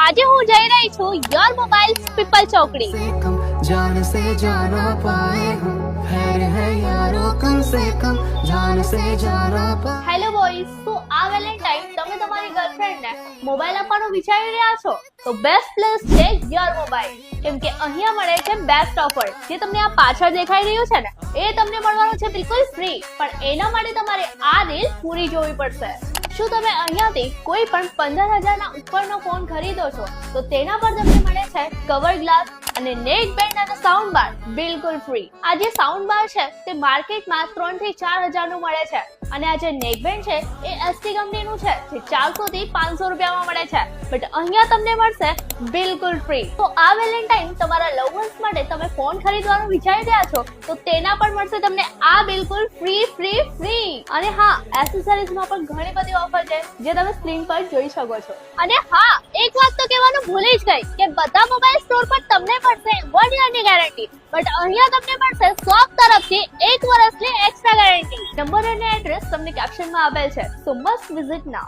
આજે હું જઈ રહી છું યોર મોબાઈલ પીપલ ચોકડી। जान से जाना पाए हम खैर है यारो कम से कम जान से जाना पाए। હેલો બોયઝ, તો આ વેલેન્ટાઇન તમે તમારી ગર્લફ્રેન્ડને મોબાઈલ આપવાનું વિચારી રહ્યા છો તો બેસ્ટ પ્લેસ છે યોર મોબાઈલ, કેમ કે અહીંયા મળે છે બેસ્ટ ઓફર। જે તમને આ પાછળ દેખાઈ રહ્યું છે ને એ તમને મળવાનું છે બિલકુલ ફ્રી, પણ એના માટે તમારે આ રીલ પૂરી જોવી પડશે। શું તમે અહીંયાથી કોઈ પણ 15,000 ના ઉપરનો ફોન ખરીદો છો તો તેના પર તમને મળે છે કવર ગ્લાસ અને નેક બેન્ડ અને સાઉન્ડ બાર બિલકુલ ફ્રી। આ જે સાઉન્ડ બાર છે તે માર્કેટમાં 3 થી 4,000 નું મળે છે અને આ જે નેક બેન્ડ છે એ એસટી કંપનીનું છે જે 400 થી 500 રૂપિયામાં મળે છે, બટ અહીંયા તમને મળશે બિલકુલ ફ્રી। તો આ વેલેન્ટાઇન તમારા લવ વન્સ માટે તમે ફોન ખરીદવાનું વિચારી રહ્યા છો તો તેના પર મળશે તમને આ બિલકુલ ફ્રી। અને હા, એસેસરીઝમાં પણ ઘણી બધી ઓફર છે જે તમે સ્ક્રીન પર જોઈ શકો છો। અને હા, એક વાત તો કહેવાનું ભૂલી જ ગઈ કે બધા મોબાઈલ સ્ટોર પર તમને મળશે 1 યરની ગેરંટી, બટ અહીંયા તમને મળશે શોપ તરફથી 1 વર્ષની એક્સ્ટ્રા ગેરંટી। નંબર અને એડ્રેસ તમને કેપ્શનમાં આપેલ છે, સો મસ્ટ વિઝિટ નાઉ।